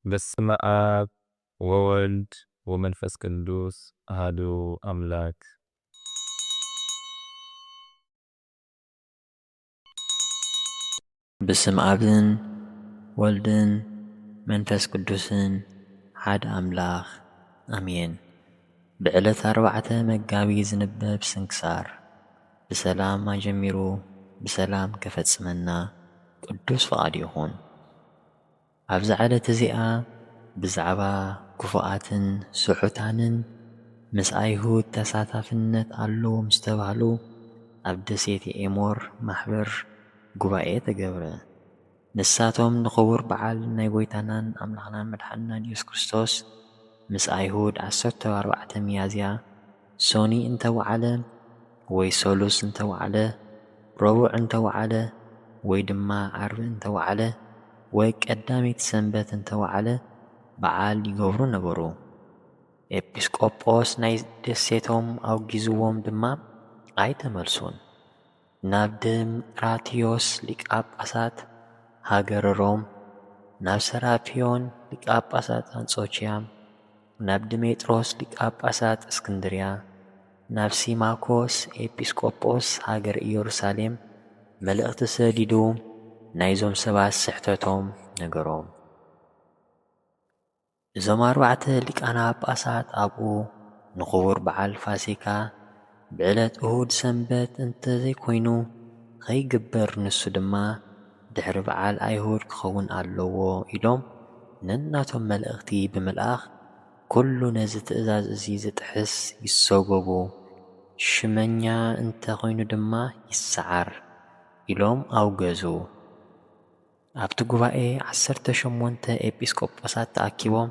በስመ አብ ወወልድ ወመንፈስ ቅዱስ አሐዱ አምላክ። በስመ አብን ወልድን መንፈስ ቅዱስን ሓደ አምላኽ አሜን። ብዕለት 4 መጋቢት ዝንበብ ስንክሳር ብሰላም አጀሚሩ ብሰላም ከፈጽመና ቅዱስ ፈቃዱ ይኹን። ኣብዚ ዕለት እዚኣ ብዛዕባ ክፉኣትን ስሑታንን ምስ ኣይሁድ ተሳታፍነት ኣለዎም ዝተባህሉ ኣብ ደሴት ኤሞር ማሕበር ጉባኤ ተገብረ። ንሳቶም ንኽቡር በዓል ናይ ጎይታናን ኣምላኽናን መድሓኒናን ኢየሱስ ክርስቶስ ምስ ኣይሁድ 14 ሚያዝያ ሶኒ እንተወዓለ ወይ ሰሉስ እንተወዓለ ረቡዕ እንተወዓለ ወይ ድማ ዓርቢ እንተወዓለ ወይ ቀዳሚት ሰንበት እንተወዓለ በዓል ይገብሩ ነበሩ። ኤጲስቆጶስ ናይ ደሴቶም ኣውጊዝዎም ድማ ኣይተመልሱን። ናብ ድምጥራትዮስ ሊቀ ጳጳሳት ሃገረ ሮም፣ ናብ ሰራፒዮን ሊቀ ጳጳሳት አንጾኪያ፣ ናብ ድሜጥሮስ ሊቀ ጳጳሳት እስክንድርያ፣ ናብ ሲማኮስ ኤጲስቆጶስ ሃገር ኢየሩሳሌም መልእኽቲ ሰዲዱ ናይዞም ሰባት ስሕተቶም ነገሮም። እዞም 4 ሊቃነ ጳጳሳት ኣብኡ ንኽቡር በዓል ፋሲካ ብዕለት እሁድ ሰንበት እንተዘይኮይኑ ኸይግበር ንሱ ድማ ድሕሪ በዓል ኣይሁድ ክኸውን ኣለዎ ኢሎም ነናቶም መልእኽቲ ብምልኣኽ ኩሉ ነዚ ትእዛዝ እዙ ዝጥሕስ ይሰጎቡ፣ ሽመኛ እንተኾይኑ ድማ ይሰዓር ኢሎም ኣውገዙ። ኣብቲ ጉባኤ 18 ኤጲስቆጶሳት ተኣኪቦም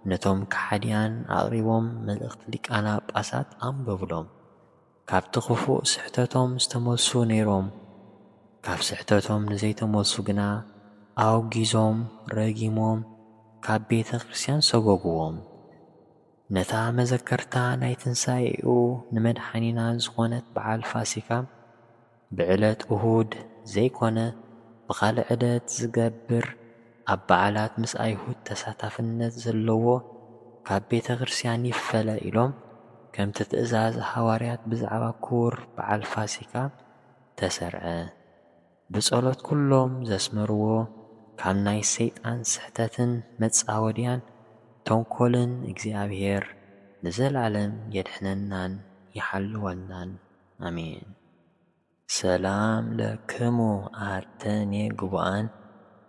ነቶም ከሓድያን ኣቕሪቦም መልእኽቲ ሊቃነ ጳጳሳት ኣንበብሎም። ካብቲ ኽፉእ ስሕተቶም ዝተመልሱ ነይሮም። ካብ ስሕተቶም ንዘይተመልሱ ግና ኣውጊዞም ረጊሞም ካብ ቤተ ክርስቲያን ሰጐግዎም። ነታ መዘከርታ ናይ ትንሣኤኡ ንመድሓኒና ዝኾነት በዓል ፋሲካ ብዕለት እሁድ ዘይኮነ ብኻልእ ዕለት ዝገብር ኣብ በዓላት ምስ ኣይሁድ ተሳታፍነት ዘለዎ ካብ ቤተ ክርስቲያን ይፈለ ኢሎም ከምቲ ትእዛዝ ሐዋርያት ብዛዕባ ክቡር በዓል ፋሲካ ተሰርዐ። ብጸሎት ኩሎም ዘስመርዎ ካብ ናይ ሰይጣን ስሕተትን መጻወድያን ተንኰልን እግዚኣብሔር ንዘላለም የድሕነናን ይሓልወናን ኣሜን። ሰላም ለክሙ ኣሐተኔ ግቡኣን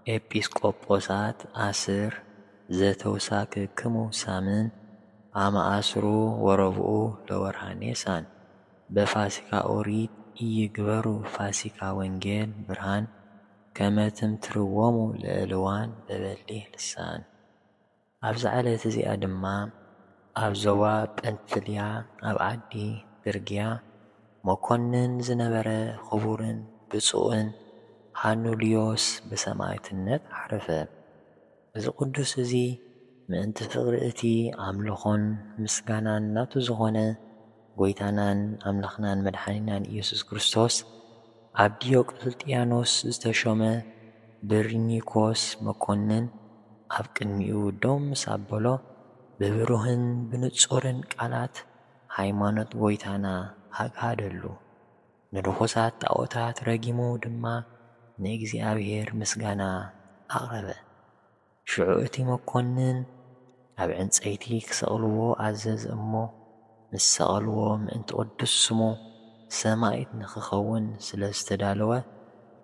ኤጲስቆጶሳት አስር ዘተውሳክክሙ ሳምን አማአስሩ ወረብኡ ለወርሃ ኒሳን በፋሲካ ኦሪት ኢይግበሩ ፋሲካ ወንጌል ብርሃን ከመ ትምትርዎሙ ለእልዋን በበሊህ ልሳን። ኣብዚ ዕለት እዚኣ ድማ ኣብ ዞባ ጵንፍልያ ኣብ ዓዲ ብርግያ መኰንን ዝነበረ ኽቡርን ብፁዕን ሃኑልዮስ ብሰማዕትነት ዓረፈ። እዚ ቅዱስ እዙ ምእንቲ ፍቕሪ እቲ ኣምልኾን ምስጋናን ናቱ ዝኾነ ጐይታናን ኣምላኽናን መድሓኒናን ኢየሱስ ክርስቶስ ኣብ ዲዮቅልጥያኖስ ዝተሾመ ብርኒኮስ መኰንን ኣብ ቅድሚኡ ደው ምስ ኣበሎ ብብሩህን ብንጹርን ቃላት ሃይማኖት ጐይታና ኣግሃደሉ። ንርኹሳት ጣዖታት ረጊሙ ድማ ንእግዚኣብሔር ምስጋና ኣቕረበ። ሽዑ እቲ መኰንን ኣብ ዕንፀይቲ ክሰቕልዎ ኣዘዝ እሞ ምስ ሰቐልዎ ምእንቲ ቅዱስ ስሙ ሰማዕት ንኽኸውን ስለ ዝተዳለወ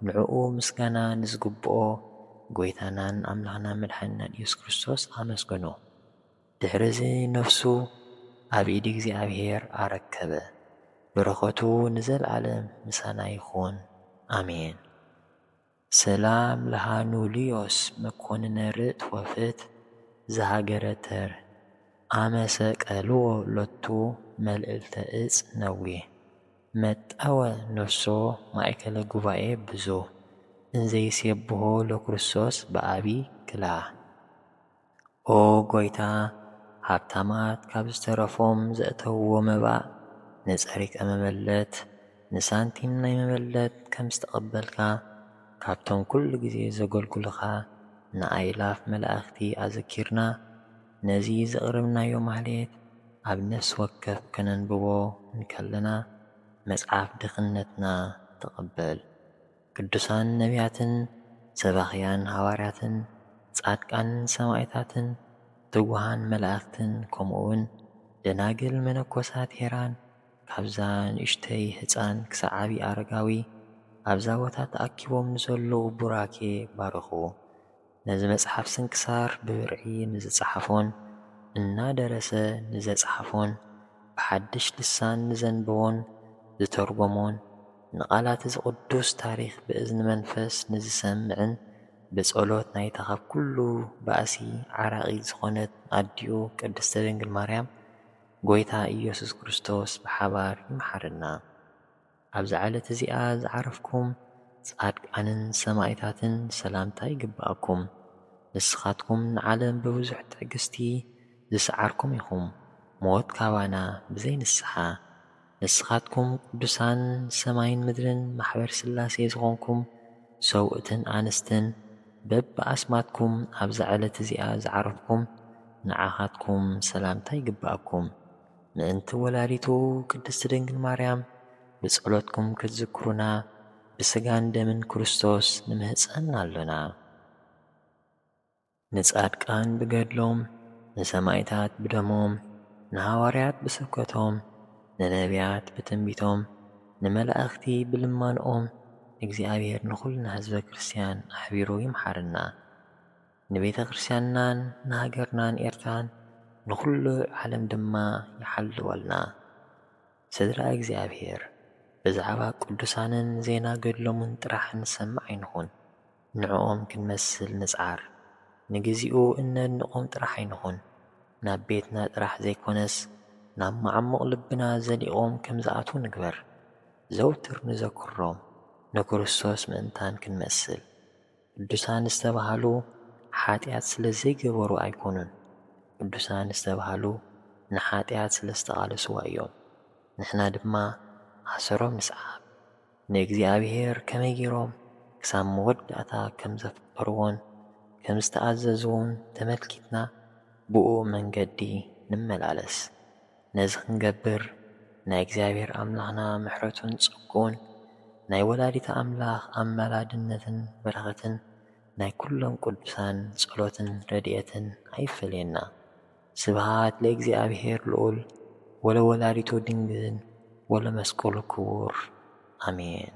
ንዕኡ ምስጋና ንዝግብኦ ጐይታናን ኣምላኽናን መድሓኒናን ኢየሱስ ክርስቶስ ኣመስገኖ። ድሕሪዚ ነፍሱ ኣብ ኢድ እግዚኣብሔር ኣረከበ። በረኸቱ ንዘለዓለም ምሳና ይኹን ኣሜን። ሰላም ለሃኑልዮስ መኰንነ ርእት ወፍት ዝሃገረ ተር ኣመሰቀልዎ ሎቱ መልዕልተ ዕፅ ነዊሕ መጠወ ነፍሶ ማእከለ ጉባኤ ብዙሕ እንዘይሴብሖ ለክርስቶስ ብዓቢይ ክላህ። ኦ ጐይታ ሃብታማት ካብ ዝተረፎም ዘእተውዎ መባእ ንጸሪቀ መበለት ንሳንቲም ናይ መበለት ከም ዝተቐበልካ ካብቶም ኩሉ ጊዜ ዘገልግሉኻ ንኣይላፍ መላእኽቲ ኣዘኪርና ነዚ ዘቕርብናዮ ማህሌት ኣብ ነፍሲ ወከፍ ከነንብቦ እንከለና መጽሓፍ ድኽነትና ተቐበል። ቅዱሳን ነቢያትን ሰባኽያን ሃዋርያትን ጻድቃንን ሰማዕታትን ትጉሃን መላእኽትን ከምኡውን ደናግል መነኮሳት ሄራን ካብዛ ንእሽተይ ሕፃን ክሳብ ዓቢ ኣረጋዊ ኣብዛ ቦታ ተኣኪቦም ንዘለዉ ቡራኬ ባርኹ። ነዚ መጽሓፍ ስንክሳር ብብርዒ ንዝጸሓፎን እናደረሰ ንዘጸሓፎን ብሓድሽ ልሳን ንዘንብቦን ዝተርጎሞን ንቓላት እዚ ቅዱስ ታሪኽ ብእዝኒ መንፈስ ንዝሰምዕን ብጸሎት ናይታ ካብ ኩሉ ባእሲ ዓራቒት ዝኾነት ኣዲኡ ቅድስተ ድንግል ማርያም ጐይታ ኢየሱስ ክርስቶስ ብሓባር ይመሓረና። ኣብዚ ዓለት እዚኣ ዝዓረፍኩም ጻድቃንን ሰማዕታትን ሰላምታ ይግብኣኩም። ንስኻትኩም ንዓለም ብብዙሕ ትዕግስቲ ዝሰዓርኩም ኢኹም ሞት ካባና ብዘይ ንስሓ። ንስኻትኩም ቅዱሳን ሰማይን ምድርን ማሕበር ሥላሴ ዝኾንኩም ሰውእትን ኣንስትን በብኣስማትኩም ኣብዛ ዓለት እዚኣ ዝዓረፍኩም ንዓኻትኩም ሰላምታ ይግብኣኩም። ምእንቲ ወላዲቱ ቅድስቲ ድንግል ማርያም ብጸሎትኩም ክትዝክሩና ብስጋን ደምን ክርስቶስ ንምህፀን ኣሎና። ንጻድቃን ብገድሎም፣ ንሰማዕታት ብደሞም፣ ንሃዋርያት ብስብከቶም፣ ንነቢያት ብትንቢቶም፣ ንመላእኽቲ ብልማንኦም እግዚኣብሔር ንኹልና ሕዝበ ክርስቲያን ኣሕቢሩ ይምሓረና። ንቤተ ክርስቲያንናን ንሃገርናን ኤርትራን ንኹሉ ዓለም ድማ ይሓልወልና። ስድራ እግዚኣብሔር ብዛዕባ ቅዱሳንን ዜና ገድሎምን ጥራሕ ንሰምዕ ኣይንኹን። ንዕኦም ክንመስል ንጻር። ንግዚኡ እነድንቖም ጥራሕ ኣይንኹን። ናብ ቤትና ጥራሕ ዘይኮነስ ናብ መዓሙቕ ልብና ዘሊቖም ከም ዝኣትዉ ንግበር። ዘውትር ንዘክሮም ንክርስቶስ ምእንታን ክንመስል። ቅዱሳን ዝተባሃሉ ሓጢኣት ስለ ዘይገበሩ ኣይኮኑን። ቅዱሳን ዝተባሃሉ ንሓጢኣት ስለ ዝተቓለስዋ እዮም። ንሕና ድማ ኣሰሮም ንስዓብ ንእግዚኣብሔር ከመይ ገይሮም ክሳብ መወዳእታ ከም ዘፍቀርዎን ከም ዝተኣዘዝውን ተመልኪትና ብኡ መንገዲ ንመላለስ። ነዚ ክንገብር ናይ እግዚኣብሔር ኣምላኽና ምሕረቱን ጽጉን ናይ ወላዲተ ኣምላኽ ኣመላድነትን በረኸትን ናይ ኩሎም ቅዱሳን ጸሎትን ረድኤትን ኣይፈልየና። ስብሃት ለእግዚኣብሔር ልዑል ወለወላዲቱ ድንግል ወለመስቀሉ ክቡር ኣሜን።